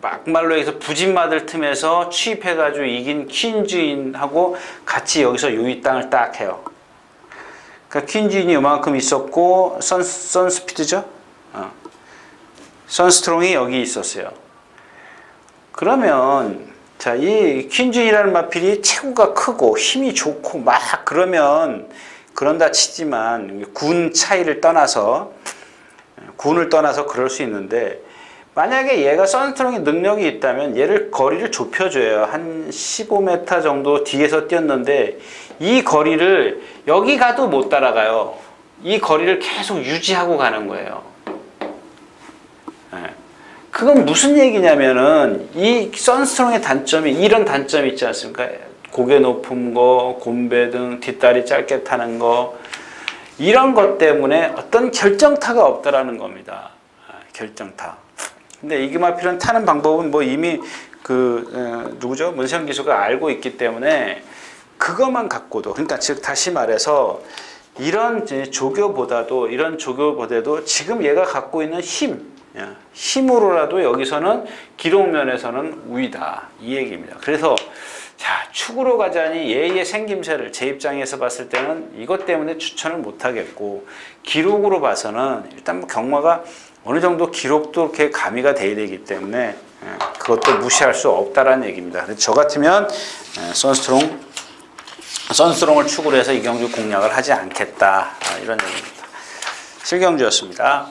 [SPEAKER 1] 막말로 해서 부진마들 틈에서 취입해가지고 이긴 킨즈윈하고 같이 여기서 이 땅을 딱 해요. 그러니까 킨즈윈이 요만큼 있었고, 선스피드죠? 선스트롱이 여기 있었어요. 그러면, 자, 이 퀸즈이라는 마필이 체구가 크고 힘이 좋고 막 그런다 치지만 군을 떠나서 그럴 수 있는데, 만약에 얘가 선스트롱의 능력이 있다면 얘를 거리를 좁혀줘요. 한 15m 정도 뒤에서 뛰었는데 이 거리를 여기 가도 못 따라가요. 이 거리를 계속 유지하고 가는 거예요. 그건 무슨 얘기냐면은 이 선스트롱의 단점이 이런 단점이 있지 않습니까? 고개 높은 거, 곰배 등 뒷다리 짧게 타는 거, 이런 것 때문에 어떤 결정타가 없다라는 겁니다. 결정타. 근데 이그마필은 타는 방법은 뭐 이미 누구죠? 문세영 기수가 알고 있기 때문에 그것만 갖고도, 그러니까 즉 다시 말해서 이런 조교보다도 지금 얘가 갖고 있는 힘으로라도 여기서는 기록면에서는 우위다, 이 얘기입니다. 그래서 자, 축으로 가자니 얘의 생김새를 제 입장에서 봤을 때는 이것 때문에 추천을 못 하겠고, 기록으로 봐서는 일단 뭐 경마가 어느 정도 기록도 이렇게 가미가 돼야 되기 때문에 그것도 무시할 수 없다라는 얘기입니다. 그래서 저 같으면 선스트롱을 축으로 해서 이 경주 공략을 하지 않겠다, 이런 얘기입니다. 실경주였습니다.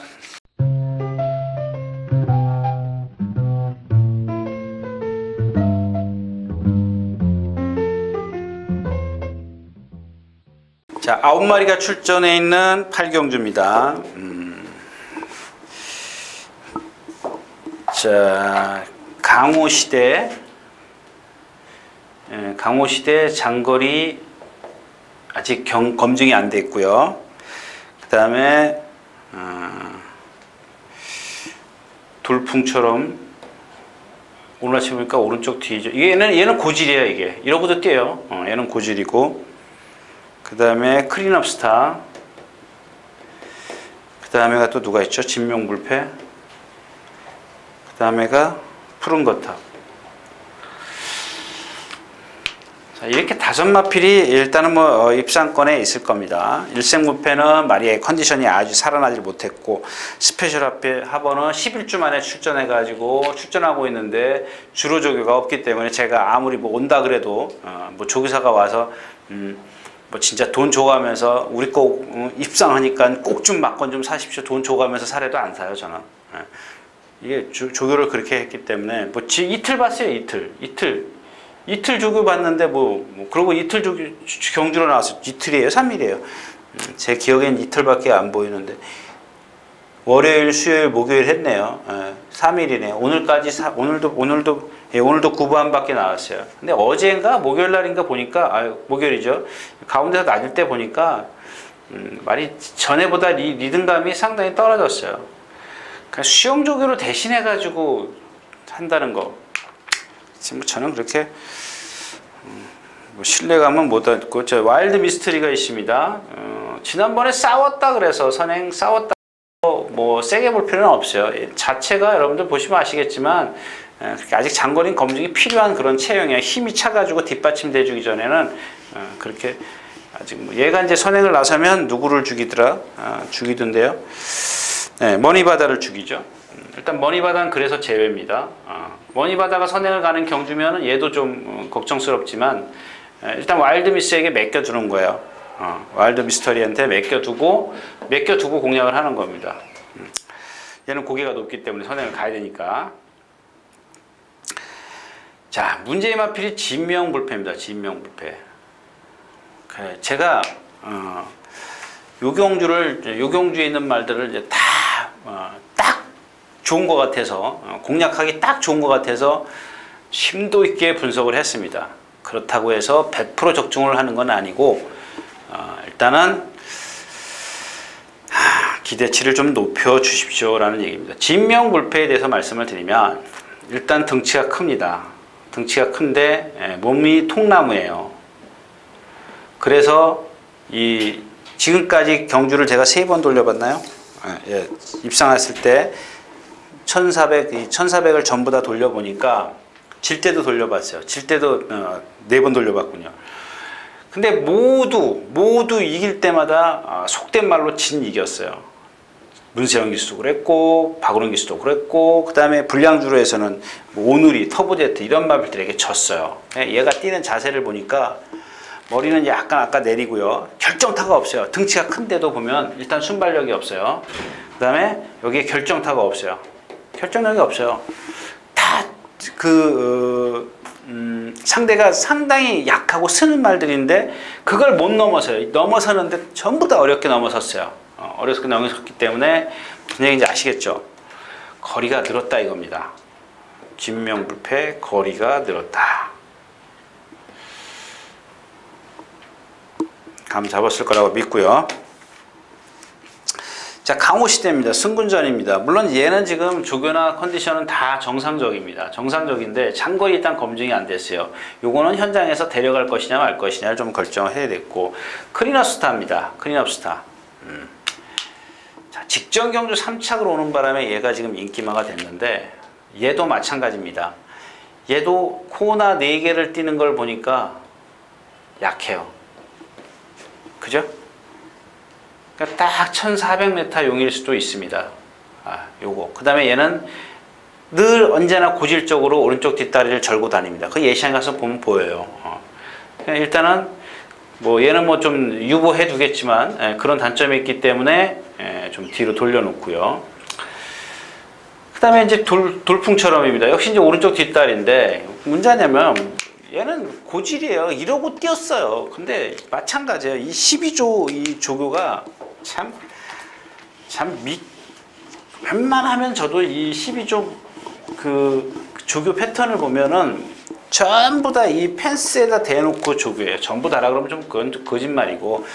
[SPEAKER 1] 자, 9마리가 출전해 있는 8경주입니다. 자, 강호시대 장거리 아직 검증이 안 돼 있고요. 그 다음에 돌풍처럼 오늘 아침에 보니까 오른쪽 뒤죠. 얘는 고질이에요. 이게 이러고도 뛰어요. 얘는 고질이고, 그 다음에 클린업 스타, 그 다음에가 또 누가 있죠? 진명불패, 그 다음에가 푸른 거탑. 자, 이렇게 5마필이 일단은 뭐 입상권에 있을 겁니다. 일생무패는 마리아의 컨디션이 아주 살아나질 못했고, 스페셜 하버는 11주 만에 출전하고 있는데 주로 조교가 없기 때문에 제가 아무리 뭐 온다 그래도 뭐 조교사가 와서 뭐 진짜 돈 줘가면서 우리 거 입상하니까 꼭 좀 막건 좀 사십시오, 돈 줘가면서 사래도 안 사요, 저는. 이게 조교를 그렇게 했기 때문에 뭐 이틀 봤어요. 이틀 조교 봤는데 그러고 이틀 조교 경주로 나왔어요. 이틀이에요, 3일이에요. 제 기억엔 이틀밖에 안 보이는데 월요일, 수요일, 목요일 했네요. 3일이네요. 오늘도 9반밖에 나왔어요. 근데 어제인가 목요일 날인가 보니까, 목요일이죠. 가운데서 낮을 때 보니까 말이 전에보다 리듬감이 상당히 떨어졌어요. 그러니까 수영 조교로 대신해가지고 한다는 거, 뭐 저는 그렇게 뭐 신뢰감은 못 얻고. 저 와일드 미스터리가 있습니다. 지난번에 싸웠다 그래서 선행 싸웠다 뭐 세게 볼 필요는 없어요. 자체가 여러분들 보시면 아시겠지만 아직 장거리 검증이 필요한 그런 체형이에요. 힘이 차가지고 뒷받침돼 주기 전에는 그렇게 아직 얘가 이제 선행을 나서면 누구를 죽이던데요. 네, 머니바다를 죽이죠. 일단 머니바다는 그래서 제외입니다. 머니바다가 선행을 가는 경주면 얘도 좀 걱정스럽지만 일단 와일드 미스에게 맡겨두는 거예요. 와일드 미스터리한테 맡겨두고 공략을 하는 겁니다. 얘는 고개가 높기 때문에 선행을 가야 되니까. 자, 문제의 마필이 진명불패입니다. 진명불패. 그래, 제가 요경주에 있는 말들을 이제 딱 좋은 것 같아서 공략하기 딱 좋은 것 같아서 심도 있게 분석을 했습니다. 그렇다고 해서 100% 적중을 하는 건 아니고 일단은 기대치를 좀 높여 주십시오라는 얘기입니다. 진명불패에 대해서 말씀을 드리면 일단 등치가 큽니다. 등치가 큰데 몸이 통나무예요. 그래서 지금까지 경주를 제가 3번 돌려봤나요? 예, 입상했을 때 1400을 전부 다 돌려보니까 질 때도 돌려봤어요. 질 때도 4번 돌려봤군요. 근데 모두 이길 때마다 속된 말로 진 이겼어요. 문세영 기수도 그랬고 박우론 기수도 그랬고 그 다음에 불량주로에서는 오누리, 터보제트 이런 마필들에게 졌어요. 얘가 뛰는 자세를 보니까 머리는 약간 아까 내리고요. 결정타가 없어요. 등치가 큰데도 보면 일단 순발력이 없어요. 그 다음에 여기에 결정타가 없어요. 결정력이 없어요. 다 상대가 상당히 약하고 쓰는 말들인데 그걸 못 넘어서요. 넘어서는데 전부 다 어렵게 넘어섰어요. 어렵게 넘어섰기 때문에 무슨 얘기인지 아시겠죠? 거리가 늘었다 이겁니다. 진명불패 거리가 늘었다. 감 잡았을 거라고 믿고요. 자, 강호시대입니다. 승군전입니다. 물론 얘는 지금 조교나 컨디션은 다 정상적입니다. 정상적인데 장거리 일단 검증이 안 됐어요. 요거는 현장에서 데려갈 것이냐 말 것이냐를 좀 결정을 해야 됐고 클린업스타입니다. 클린업스타. 자, 직전 경주 3착으로 오는 바람에 얘가 지금 인기마가 됐는데 얘도 마찬가지입니다. 얘도 코나 4개를 뛰는 걸 보니까 약해요. 그죠? 그러니까 딱 1400m 용일 수도 있습니다. 요거. 그 다음에 얘는 늘 언제나 고질적으로 오른쪽 뒷다리를 절고 다닙니다. 그 예시장 가서 보면 보여요. 일단은 뭐 얘는 뭐 좀 유보해 두겠지만 그런 단점이 있기 때문에 좀 뒤로 돌려놓고요. 그 다음에 이제 돌풍처럼입니다. 역시 이제 오른쪽 뒷다리인데 문제냐면 얘는 고질이에요. 이러고 뛰었어요. 근데 마찬가지예요. 이 12조 이 조교가 웬만하면 저도 이 12조 그 조교 패턴을 보면은 전부 다 이 펜스에다 대놓고 조교예요. 전부 다라 그러면 좀 그건 거짓말이고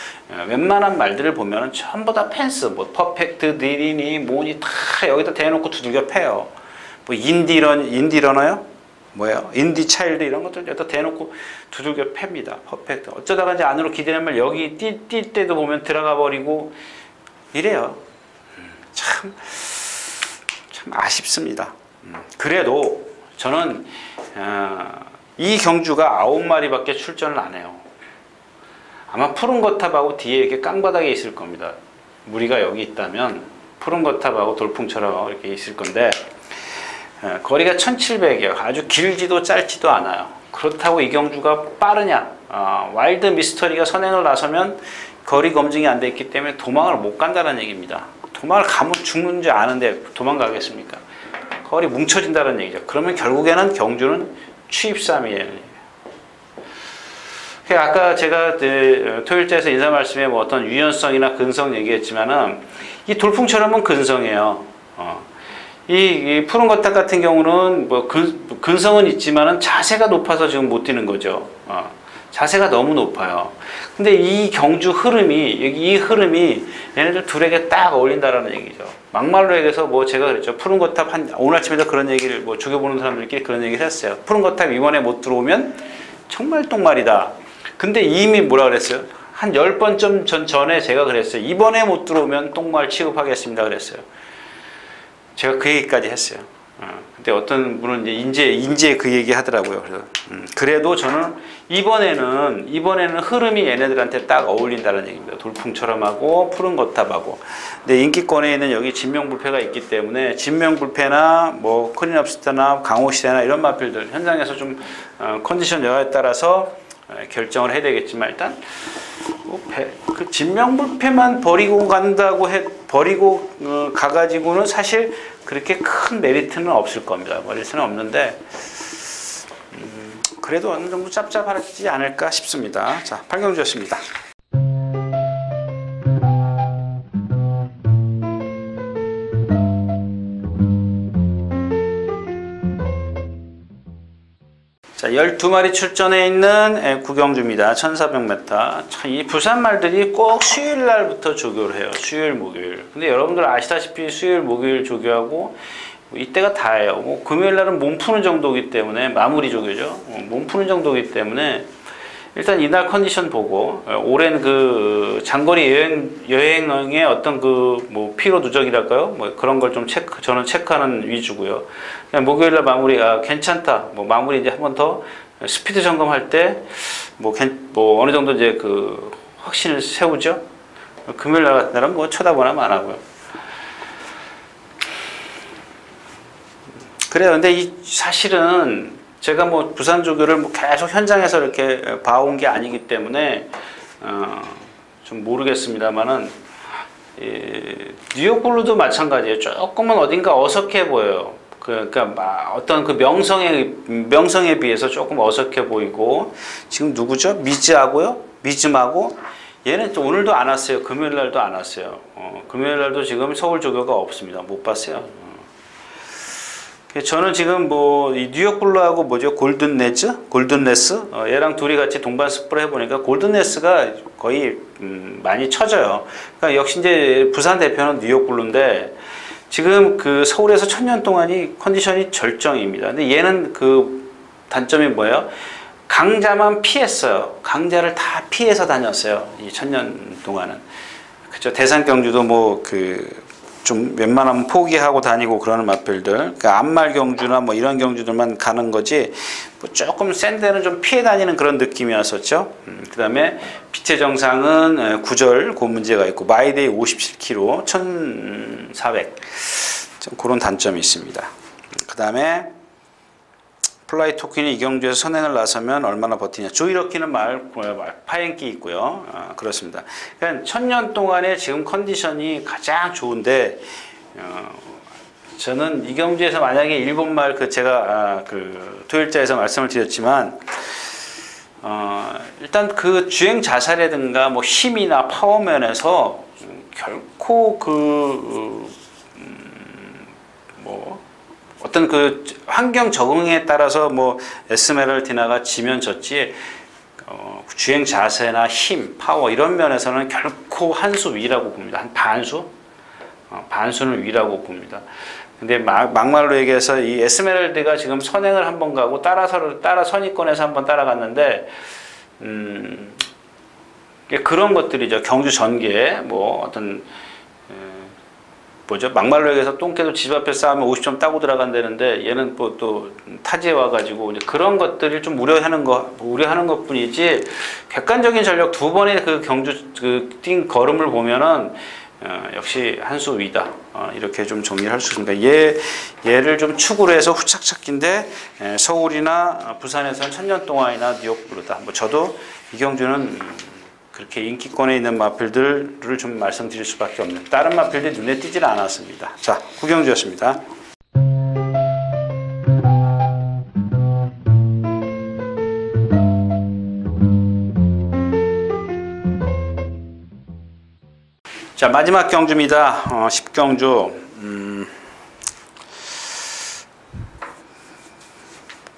[SPEAKER 1] 웬만한 말들을 보면은 전부 다 펜스, 뭐 퍼펙트, 디리니, 뭐니 다 여기다 대놓고 두들겨 패요. 뭐 인디러너요? 뭐예요? 인디 차일드 이런 것들 여기다 대놓고 두들겨 팹니다. 퍼펙트. 어쩌다가 이제 안으로 기대면 여기 뛸 때도 보면 들어가 버리고 이래요. 참 아쉽습니다. 그래도 저는 이 경주가 9마리밖에 출전을 안 해요. 아마 푸른 거탑하고 뒤에 이렇게 깡바닥에 있을 겁니다. 무리가 여기 있다면 푸른 거탑하고 돌풍처럼 이렇게 있을 건데 거리가 1700이에요. 아주 길지도 짧지도 않아요. 그렇다고 이 경주가 빠르냐? 와일드 미스터리가 선행을 나서면 거리 검증이 안 돼 있기 때문에 도망을 못 간다는 얘기입니다. 도망을 가면 죽는 줄 아는데 도망가겠습니까? 거리 뭉쳐진다는 얘기죠. 그러면 결국에는 경주는 취입싸움이에요. 아까 제가 토요일자에서 인사 말씀에 뭐 어떤 유연성이나 근성 얘기했지만은 이 돌풍처럼은 근성이에요. 이 푸른 거탑 같은 경우는 뭐 근성은 있지만은 자세가 높아서 지금 못 뛰는 거죠. 자세가 너무 높아요. 근데 이 경주 흐름이 이 흐름이 얘네들 둘에게 딱 어울린다라는 얘기죠. 막말로 얘기해서 뭐 제가 그랬죠. 푸른 거탑 오늘 아침에도 그런 얘기를 뭐 조교 보는 사람들끼리 그런 얘기를 했어요. 푸른 거탑 이번에 못 들어오면 정말 똥말이다. 근데 이미 뭐라 그랬어요? 한 10번쯤 전에 제가 그랬어요. 이번에 못 들어오면 똥말 취급하겠습니다 그랬어요. 제가 그 얘기까지 했어요. 근데 어떤 분은 이제 인제 그 얘기 하더라고요. 그래서 그래도 저는 이번에는 흐름이 얘네들한테 딱 어울린다는 얘기입니다. 돌풍처럼 하고 푸른 거탑하고. 근데 인기권에 있는 여기 진명불패가 있기 때문에 진명불패나 뭐 클린업스타나 강호시대나 이런 마필들 현장에서 좀 컨디션 여하에 따라서 결정을 해야 되겠지만 일단 그 진명불패만 버리고 버리고 가가지고는 사실 그렇게 큰 메리트는 없을 겁니다. 메리트는 없는데 그래도 어느 정도 짭짭하지 않을까 싶습니다. 자, 팔경주였습니다. 자, 12마리 출전해 있는 구경주입니다. 1400m. 이 부산 말들이 꼭 수요일 날부터 조교를 해요. 수요일, 목요일. 근데 여러분들 아시다시피 수요일, 목요일 조교하고 이때가 다예요. 뭐 금요일 날은 몸 푸는 정도이기 때문에 마무리 조교죠. 몸 푸는 정도이기 때문에 일단 이날 컨디션 보고 오랜 그 장거리 여행의 어떤 그 뭐 피로 누적이랄까요? 뭐 그런 걸 좀 저는 체크하는 위주고요. 그냥 목요일 날 마무리 괜찮다. 뭐 마무리 이제 한 번 더 스피드 점검할 때 뭐 어느 정도 이제 그 확신을 세우죠. 금요일 날 같은 날은 뭐 쳐다보나 안 하고요. 그래요. 근데 이 사실은 제가 뭐 부산 조교를 뭐 계속 현장에서 이렇게 봐온 게 아니기 때문에 좀 모르겠습명합니다만은 뉴욕 블루도 마찬가지예요. 조금은 어딘가 어색해 보여요. 그러니까 어떤 그 명성에 비해서 조금 어색해 보이고 지금 누구죠? 미즈하고 얘는 또 오늘도 안 왔어요. 금요일 날도 안 왔어요. 금요일 날도 지금 서울 조교가 없습니다. 못 봤어요. 저는 지금 뭐 이 뉴욕 블루하고 뭐죠? 골든네스 얘랑 둘이 같이 동반 스프를 해보니까 골든네스가 거의 많이 처져요. 그러니까 역시 이제 부산 대표는 뉴욕 블루인데 지금 그 서울에서 1000년 동안이 컨디션이 절정입니다. 근데 얘는 그 단점이 뭐예요? 강자만 피했어요. 강자를 다 피해서 다녔어요. 이 1000년 동안은. 그죠? 대산 경주도 뭐 좀 웬만하면 포기하고 다니고 그러는 마필들, 그러니까 암말 경주나 뭐 이런 경주들만 가는 거지, 뭐 조금 센 데는 좀 피해 다니는 그런 느낌이었었죠. 그 다음에 빛의 정상은 구절 그 문제가 있고, 마이데이 57km, 1400. 좀 그런 단점이 있습니다. 그 다음에 플라이 토큰이 이 경주에서 선행을 나서면 얼마나 버티냐. 조이러키는 파행기 있고요. 그렇습니다. 그러니까 1000년 동안의 지금 컨디션이 가장 좋은데, 저는 이 경주에서 만약에 일본말 제가 토일자에서 말씀을 드렸지만, 일단 그 주행 자세라든가 뭐 힘이나 파워 면에서 결코 어떤 그 환경 적응에 따라서 뭐 에스메랄디나가 지면 졌지, 주행 자세나 힘, 파워 이런 면에서는 결코 한 수 위라고 봅니다. 한 반수는 위라고 봅니다. 근데 막말로 얘기해서 이 에스메랄드가 지금 선행을 한번 가고 따라 선입권에서 한번 따라갔는데, 그런 것들이죠. 경주 전개 뭐 어떤 막말로 얘기해서 똥개도 집 앞에 쌓으면 50점 따고 들어간다는데, 얘는 뭐 또 타지에 와가지고 이제 그런 것들을 좀 우려하는 것 뿐이지, 객관적인 전력 두 번의 그 경주 뛴 걸음을 보면은 역시 한 수 위다. 이렇게 좀 정리를 할 수 있습니다. 얘를 좀 축으로 해서 후착 찾기인데, 서울이나 부산에서는 1000년 동안이나 뉴욕 블루다. 뭐 저도 이 경주는 그렇게 인기권에 있는 마필들을 좀 말씀드릴 수밖에 없는, 다른 마필들이 눈에 띄질 않았습니다. 자, 구경주였습니다. 자, 마지막 경주입니다. 10경주.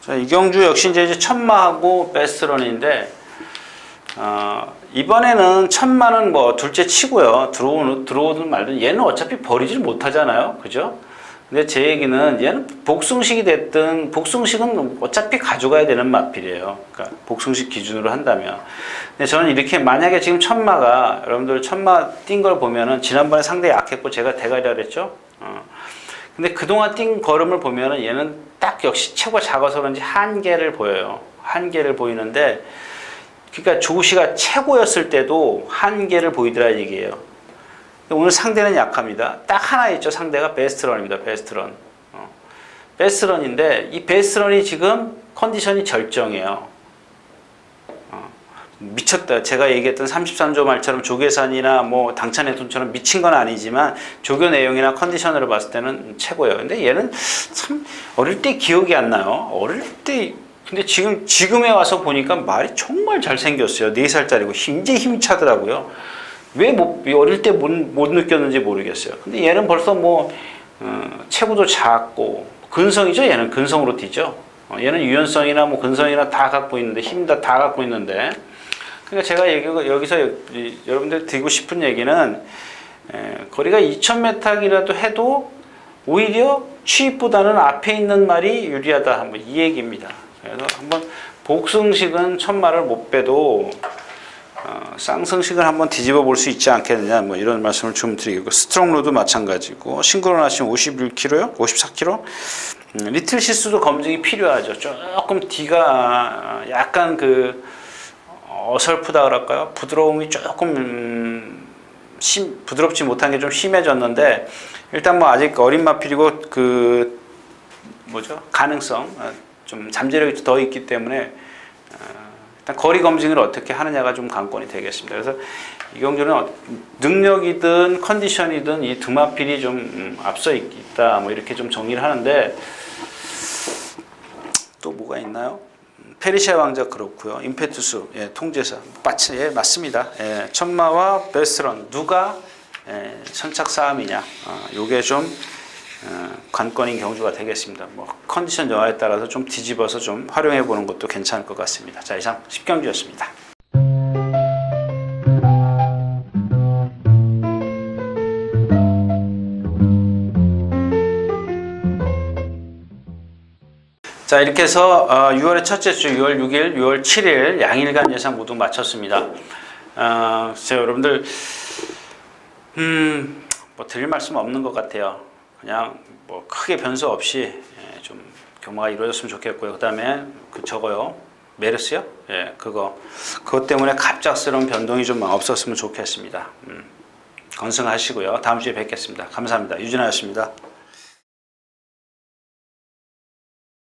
[SPEAKER 1] 자, 이 경주 역시 이제 천마하고 베스트런인데, 이번에는 천마는 뭐 둘째 치고요. 들어오든 말든 얘는 어차피 버리질 못하잖아요. 그죠? 근데 제 얘기는 얘는 복숭식이 됐든, 복숭식은 어차피 가져가야 되는 마필이에요. 그러니까 복숭식 기준으로 한다면. 근데 저는 이렇게, 만약에 지금 천마가, 여러분들 천마 뛴 걸 보면은 지난번에 상대 약했고 제가 대가리라 그랬죠? 근데 그동안 뛴 걸음을 보면은 얘는 딱 역시 체구가 작아서 그런지 한계를 보여요. 한계를 보이는데, 그러니까 조시가 최고였을 때도 한계를 보이더라 얘기예요. 오늘 상대는 약합니다. 딱 하나 있죠. 상대가 베스트런입니다. 베스트런. 베스트런인데 이 베스트런이 지금 컨디션이 절정이에요. 미쳤다. 제가 얘기했던 33조 말처럼 조계산이나 뭐 당찬의 돈처럼 미친 건 아니지만 조교 내용이나 컨디션으로 봤을 때는 최고예요. 근데 얘는 참 어릴 때 기억이 안 나요. 어릴 때 근데 지금에 와서 보니까 말이 정말 잘생겼어요. 4살짜리고 굉장히 힘이 차더라고요. 왜 어릴 때 못 느꼈는지 모르겠어요. 근데 얘는 벌써 뭐 체구도 작고 근성이죠. 얘는 근성으로 뛰죠. 얘는 유연성이나 뭐 근성이나 다 갖고 있는데 힘도 다 갖고 있는데, 그러니까 제가 여기서 여러분들 드리고 싶은 얘기는 거리가 2000m이라도 해도 오히려 취입보다는 앞에 있는 말이 유리하다. 뭐 이 얘기입니다. 그래서 한번 복승식은 천마를 못 빼도 쌍승식을 한번 뒤집어 볼 수 있지 않겠느냐, 뭐 이런 말씀을 좀 드리고, 스트롱로도 마찬가지고, 싱크로나시면 51kg요, 54kg. 리틀 시스도 검증이 필요하죠. 조금 뒤가 약간 그 어설프다 그럴까요? 부드러움이 조금 부드럽지 못한 게 좀 심해졌는데, 일단 뭐 아직 어린 마필이고 그 뭐죠? 가능성, 좀 잠재력이 더 있기 때문에 일단 거리 검증을 어떻게 하느냐가 좀 관건이 되겠습니다. 그래서 이경주는 능력이든 컨디션이든 이 두 마필이 좀 앞서 있다, 뭐 이렇게 좀 정리를 하는데, 또 뭐가 있나요? 페르시아 왕자 그렇고요. 임페투스, 예, 통제사, 예, 맞습니다. 예, 천마와 베스런 누가 선착 싸움이냐, 요게 좀 관건인 경주가 되겠습니다. 뭐 컨디션 여하에 따라서 좀 뒤집어서 좀 활용해 보는 것도 괜찮을 것 같습니다. 자, 이상 10경주였습니다. 자, 이렇게 해서 6월의 첫째 주 6월 6일, 6월 7일 양일간 예상 모두 마쳤습니다. 여러분들 뭐 드릴 말씀 없는 것 같아요. 그냥 뭐 크게 변수 없이 좀 경마가 이루어졌으면 좋겠고요. 그 다음에 저거요, 메르스요? 예, 그것 때문에 갑작스러운 변동이 좀 없었으면 좋겠습니다. 건승하시고요. 다음 주에 뵙겠습니다. 감사합니다. 유진아였습니다.